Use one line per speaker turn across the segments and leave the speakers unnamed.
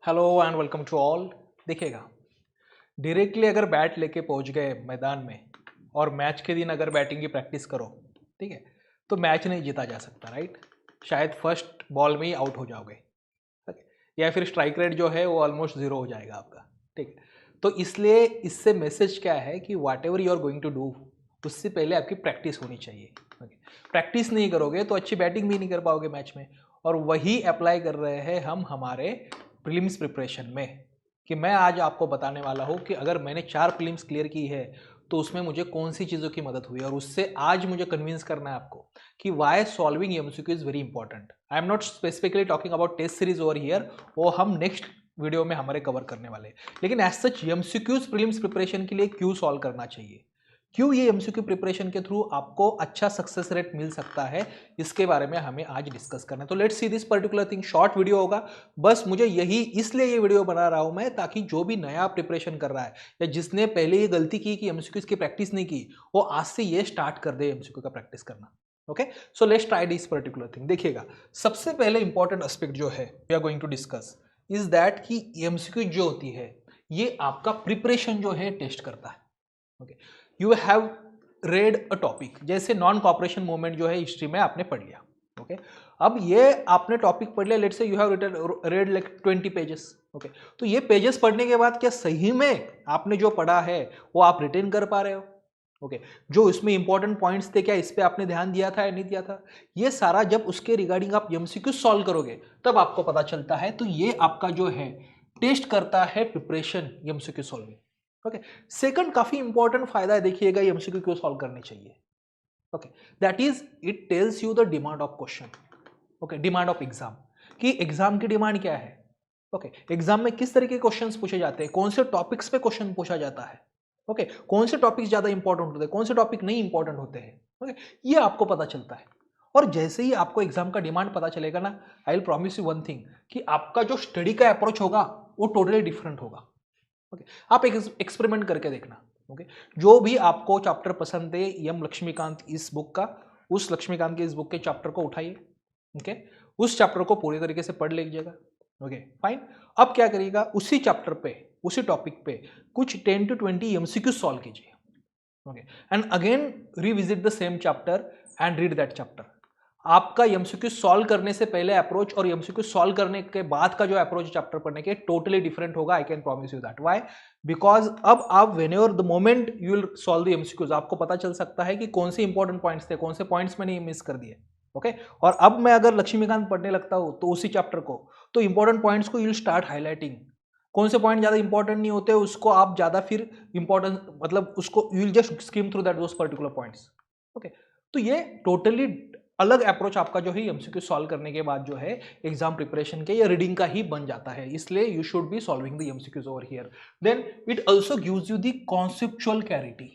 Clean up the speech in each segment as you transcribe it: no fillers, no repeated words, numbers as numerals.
Hello and welcome to all. देखिएगा, directly अगर bat लेके पहुंच गए मैदान में और मैच के दिन अगर बैटिंग की प्रैक्टिस करो, ठीक है, तो मैच नहीं जीता जा सकता, राइट। शायद फर्स्ट बॉल में ही आउट हो जाओगे, ठीक है? या फिर स्ट्राइक रेट जो है वो ऑलमोस्ट जीरो हो जाएगा आपका, ठीक है। तो इसलिए इससे मैसेज क्या है कि whatever you are going to do, उससे पहले आपकी प्रैक्टिस होनी चाहिए। प्रैक्टिस नहीं करोगे तो अच्छी बैटिंग भी नहीं कर पाओगे मैच में। और वही अप्लाई कर रहे हैं हम हमारे प्रीलिम्स प्रिपरेशन में, कि मैं आज आपको बताने वाला हूँ कि अगर मैंने 4 प्रीलिम्स क्लियर की है तो उसमें मुझे कौन सी चीज़ों की मदद हुई, और उससे आज मुझे कन्विंस करना है आपको कि why solving MCQ is very important. I am not specifically talking about test series over here, वो हम नेक्स्ट वीडियो में हमारे कवर करने वाले हैं। लेकिन as such MCQs prelims preparation के लिए क्यों सॉल्व करना चाहिए, क्यों ये एमसीक्यू प्रिपरेशन के थ्रू आपको अच्छा सक्सेस रेट मिल सकता है, इसके बारे में हमें आज डिस्कस करना है। तो let's see this particular thing. Short video होगा, बस मुझे यही इसलिए ये वीडियो बना रहा हूं मैं, ताकि जो भी नया प्रिपरेशन कर रहा है या जिसने पहले ये गलती की कि एमसीक्यूज की प्रैक्टिस नहीं की, वो आज से ये स्टार्ट कर दे एमसीक्यू का प्रैक्टिस करना। Okay, so let's try this particular thing. देखिएगा, सबसे पहले इंपॉर्टेंट एस्पेक्ट जो है we are going to discuss is that कि एमसीक्यू जो होती है ये आपका प्रिपरेशन जो है टेस्ट करता है। Okay, you have read a topic, जैसे नॉन कॉपरेशन मूवमेंट जो है हिस्ट्री में आपने पढ़ लिया। ओके, अब ये आपने टॉपिक पढ़ लिया, let's say you have read like 20 pages. Okay, तो ये पेजेस पढ़ने के बाद क्या सही में आपने जो पढ़ा है वो आप रिटेन कर पा रहे हो? ओके, जो इसमें इंपॉर्टेंट पॉइंट्स थे क्या इस पे आपने ध्यान दिया था या नहीं दिया था? ये सारा जब उसके रिगार्डिंग आप एमसीक्यू सॉल्व करोगे तब आपको पता चलता है। तो ये आपका जो है टेस्ट करता है preparation MCQ solving. Okay, second काफी इंपॉर्टेंट फायदा है, देखिएगा एमसीक्यू क्यों सॉल्व करने चाहिए। Okay, that is it tells you the demand of question. Okay, demand of exam, कि एग्जाम की डिमांड क्या है। ओके, एग्जाम में किस तरह के क्वेश्चंस पूछे जाते हैं, कौन से टॉपिक्स पे क्वेश्चन पूछा जाता है। ओके, कौन से टॉपिक्स ज्यादा इंपॉर्टेंट होते हैं, कौन से टॉपिक नहीं इंपॉर्टेंट होते हैं। ओके, ये आपको पता चलता है। और जैसे ही आपको एग्जाम का डिमांड पता चलेगा ना, I will promise you one thing, कि आपका जो स्टडी का अप्रोच होगा वो टोटली डिफरेंट होगा। ओके, आप एक एक्सपेरिमेंट करके देखना। ओके, जो भी आपको चैप्टर पसंद है एम लक्ष्मीकांत इस बुक का, उस लक्ष्मीकांत के इस बुक के चैप्टर को उठाइए। ओके, उस चैप्टर को पूरी तरीके से पढ़ लीजिएगा। ओके फाइन, अब क्या करिएगा, उसी चैप्टर पे उसी टॉपिक पे कुछ 10 to 20 एमसीक्यू सॉल्व कीजिए। Okay, and again revisit the same chapter and read that chapter. आपका एमसीक्यू सॉल्व करने से पहले अप्रोच और एमसीक्यू सॉल्व करने के बाद का जो अप्रोच चैप्टर पढ़ने के टोटली डिफरेंट होगा। I can promise you that. Why? Because अब आप whenever the moment you will solve the MCQs, आपको पता चल सकता है कि कौन से इंपॉर्टेंट पॉइंट्स थे, कौन से पॉइंट्स मैंने मिस कर दिए। ओके, और अब मैं अगर लक्ष्मीकांत पढ़ने लगता हूं तो उसी चैप्टर को, तो इंपॉर्टेंट पॉइंट्स को यू विल स्टार्ट हाईलाइटिंग। कौन से पॉइंट ज्यादा इंपॉर्टेंट नहीं होते उसको आप ज्यादा फिर इंपॉर्टेंट, मतलब उसको you will just skim through that those particular points. Okay, तो ये टोटली अलग अप्रोच आपका जो है एमसीक्यू सॉल्व करने के बाद जो है एग्जाम प्रिपरेशन के या रीडिंग का ही बन जाता है। इसलिए you should be solving the MCQs over here. Then it also gives you the conceptual clarity.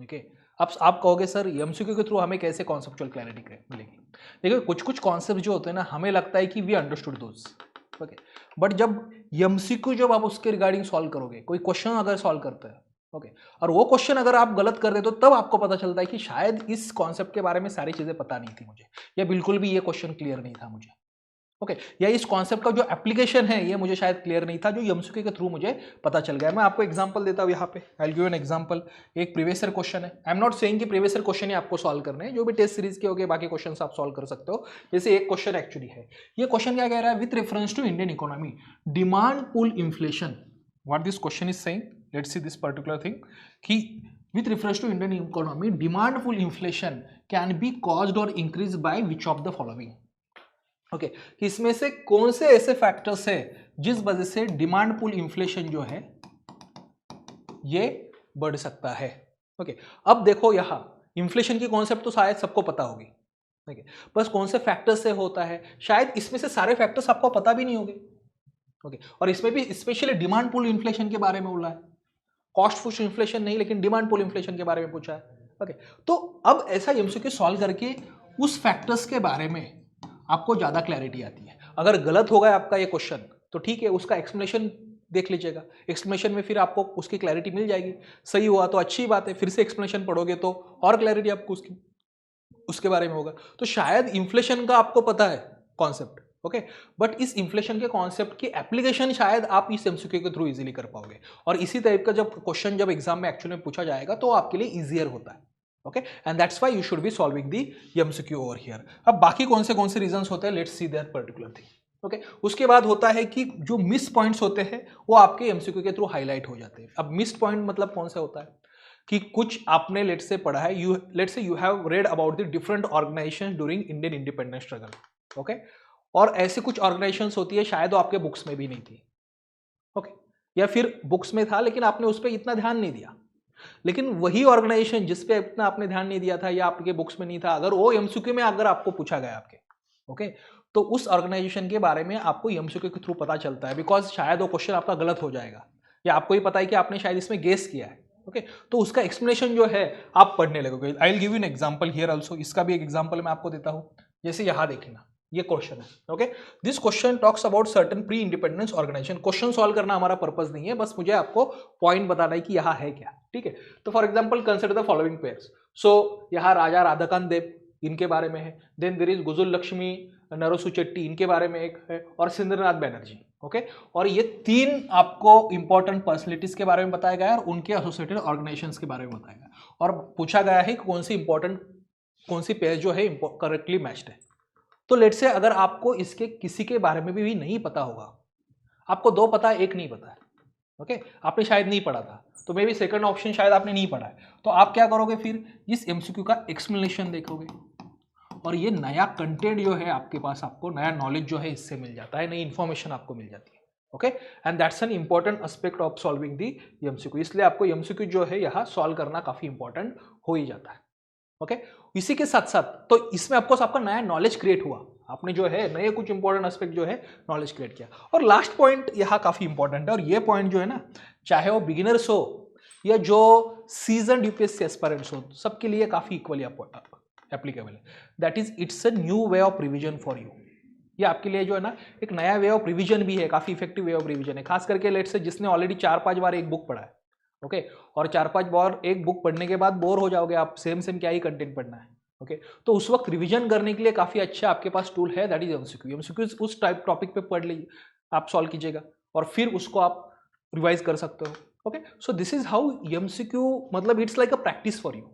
Okay, अब आप कहोगे सर एमसीक्यू के थ्रू हमें कैसे कॉन्सेप्चुअल क्लैरिटी मिलेगी? देखिए, कुछ कुछ कॉन्सेप्ट जो होते हैं ना, हमें लगता है कि we understood those. Okay, but जब एमसीक्यू जब आप उसके रिगार्डिंग सॉल्व करोगे, कोई क्वेश्चन अगर सॉल्व करता है, ओके, और वो क्वेश्चन अगर आप गलत कर देते हो, तब आपको पता चलता है कि शायद इस कॉन्सेप्ट के बारे में सारी चीजें पता नहीं थी मुझे, या बिल्कुल भी ये क्वेश्चन क्लियर नहीं था मुझे। ओके, या इस कॉन्सेप्ट का जो एप्लीकेशन है ये मुझे शायद क्लियर नहीं था, जो एमसीक्यू के थ्रू मुझे पता चल गया। मैं आपको एग्जांपल देता हूं यहाँ पे, I will give an example. एक प्रीवियस ईयर क्वेश्चन है, आई एम नॉट सेइंग कि प्रीवियस ईयर क्वेश्चन ही आपको सॉल्व करने हैं, जो भी टेस्ट सीरीज के हो गए बाकी क्वेश्चन आप सॉल्व कर सकते हो। जैसे एक क्वेश्चन एक्चुअली है, ये क्वेश्चन क्या कह रहा है, with reference to Indian economy demand pull inflation, what this question is saying, let's see this particular thing, कि with reference to Indian economy, demand pull inflation can be caused or increased by which of the following? Okay, कि इसमें से कौन से ऐसे factors है जिस वजह से डिमांड पुल इन्फ्लेशन जो है ये बढ़ सकता है। ओके, अब देखो यहां इन्फ्लेशन की कॉन्सेप्ट तो शायद सबको पता होगी, ठीक है, बस कौन से फैक्टर्स से होता है शायद इसमें से सारे फैक्टर्स आपको पता भी नहीं होंगे। ओके, और इसमें भी स्पेशली डिमांड पुल इन्फ्लेशन के बारे में बोला है, कॉस्ट पुश इन्फ्लेशन नहीं, लेकिन डिमांड पुल इन्फ्लेशन के बारे में पूछा है। ओके, तो अब ऐसा एमसीक्यू सॉल्व करके उस फैक्टर्स के बारे में आपको ज्यादा क्लैरिटी आती है। अगर गलत होगा आपका ये क्वेश्चन तो ठीक है, उसका एक्सप्लेनेशन देख लीजिएगा, एक्सप्लेनेशन में फिर आपको उसकी क्लैरिटी मिल जाएगी। सही हुआ तो अच्छी बात है, फिर से एक्सप्लेनेशन पढ़ोगे तो और क्लैरिटी आपको उसके बारे में होगा। तो शायद इन्फ्लेशन का आपको पता है कॉन्सेप्ट, ओके बट इस इन्फ्लेशन के कॉन्सेप्ट की एप्लीकेशन शायद आप इस एमसीक्यू के थ्रू इजीली कर पाओगे, और इसी टाइप का जब क्वेश्चन जब एग्जाम में एक्चुअली में पूछा जाएगा तो आपके लिए इजियर होता है। Okay and that's why you should be solving the MCQ over here. अब बाकी कौन से रीजंस होते हैं, let's see that particular thing. Okay उसके बाद होता है कि जो मिस पॉइंट्स होते हैं वो आपके एमसीक्यू के थ्रू हाईलाइट हो जाते हैं। अब मिस पॉइंट मतलब कौन सा होता है कि कुछ आपने लेट्स से पढ़ा है, let's say you have read about the different organisations during Indian independence struggle. Okay और ऐसे कुछ ऑर्गेनाइजेशंस होती है शायद वो आपके बुक्स में भी नहीं थी। ओके या फिर बुक्स में था लेकिन आपने उस पर इतना ध्यान नहीं दिया, लेकिन वही ऑर्गेनाइजेशन जिस पे इतना आपने ध्यान नहीं दिया था या आपके बुक्स में नहीं था, अगर वो एमसीक्यू में अगर आपको पूछा गया आपके, ओके तो उस ऑर्गेनाइजेशन के बारे में आपको एमसीक्यू के थ्रू पता चलता है, बिकॉज शायद वो क्वेश्चन आपका गलत हो जाएगा या आपको ही पता है कि आपने शायद इसमें गेस किया है। ओके तो उसका एक्सप्लेनेशन जो है आप पढ़ने लगोगे। I will give you an example here also, इसका भी एक एग्जांपल मैं आपको देता हूं। जैसे यहां देखना ये क्वेश्चन है। Okay this question talks about certain pre independence organisation. Question solve करना हमारा पर्पस नहीं है, बस मुझे आपको पॉइंट बताना है कि यहाँ है क्या। ठीक है तो for example consider the following pairs. So यहाँ राजा राधाकांत देव इनके बारे में है, then there is Gazulu Lakshmi Narasu Chetty इनके बारे में एक है, और सिंद्रनाथ बैनर्जी। ओके और ये तीन आपको इंपॉर्टेंट पर्सनैलिटीज के बारे में बताया गया है और उनके एसोसिएटेड ऑर्गेनाइजेशंस के बारे में बताया गया, और पूछा गया है कि कौन सी पेयर जो है करेक्टली मैच्ड है। तो लेट से अगर आपको इसके किसी के बारे में भी नहीं पता होगा, आपको दो पता है एक नहीं पता है, ओके आपने शायद नहीं पढ़ा था, तो मे बी सेकंड ऑप्शन शायद आपने नहीं पढ़ा है, तो आप क्या करोगे फिर इस एमसीक्यू का एक्सप्लेनेशन देखोगे और ये नया कंटेंट जो है आपके पास, आपको नया नॉलेज जो है इससे मिल जाता है, नई इंफॉर्मेशन आपको मिल जाती है। Okay and that's an important aspect of solving the MCQ, इसलिए आपको एमसीक्यू जो है यहाँ सॉल्व करना काफी इंपॉर्टेंट हो ही जाता है। ओके इसी के साथ साथ तो इसमें ऑफकोर्स आपका नया नॉलेज क्रिएट हुआ, आपने जो है नए कुछ इंपॉर्टेंट एस्पेक्ट जो है नॉलेज क्रिएट किया। और लास्ट पॉइंट यहाँ काफी इंपॉर्टेंट है, और ये पॉइंट जो है ना चाहे वो बिगिनर्स हो या जो सीजन यूपीएससी एस्पायरेंट्स हो, सबके लिए काफी इक्वली एप्लीकेबल है। That is it's a new way of revision for you. ये आपके लिए जो है ना एक नया वे ऑफ रिविजन भी है, काफी इफेक्टिव वे ऑफ रिविजन है, खास करके लेट से जिसने ऑलरेडी 4-5 बार एक बुक पढ़ा है। ओके और 4-5 बार एक बुक पढ़ने के बाद बोर हो जाओगे आप, सेम क्या ही कंटेंट पढ़ना है। ओके तो उस वक्त रिवीजन करने के लिए काफी अच्छा आपके पास टूल है, दैट इज एमसीक्यू। एमसीक्यू उस टाइप टॉपिक पे पढ़ लीजिए, आप सॉल्व कीजिएगा और फिर उसको आप रिवाइज कर सकते हो। Okay so this is how MCQ, मतलब it's like a practice for you.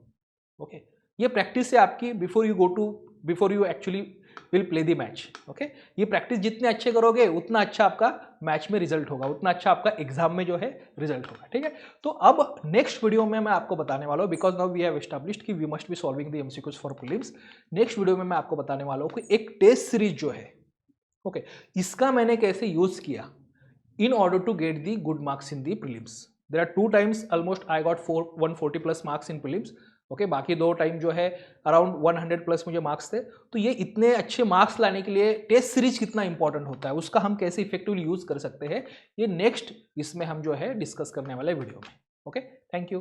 Okay ये प्रैक्टिस है आपकी before you actually will play the match. Okay ये प्रैक्टिस जितने अच्छे करोगे उतना अच्छा आपका मैच में रिजल्ट होगा, उतना अच्छा आपका एग्जाम में जो है रिजल्ट होगा। ठीक है तो अब नेक्स्ट वीडियो में मैं आपको बताने वाला हूँ, because now we have established कि we must be solving the MCQs for prelims. Next video में मैं आपको बताने वाला हूँ कि एक टेस्ट सीरीज जो है, ओके इसका मैंने कैसे यूज किया in order to get the good marks in the prelims. There are 2 times almost I got 140 plus marks in prelims. Okay बाकी 2 टाइम जो है अराउंड 100 प्लस मुझे मार्क्स थे। तो ये इतने अच्छे मार्क्स लाने के लिए टेस्ट सीरीज कितना इंपॉर्टेंट होता है, उसका हम कैसे इफेक्टिवली यूज कर सकते हैं, ये नेक्स्ट इसमें हम जो है डिस्कस करने वाले वीडियो में। Okay thank you.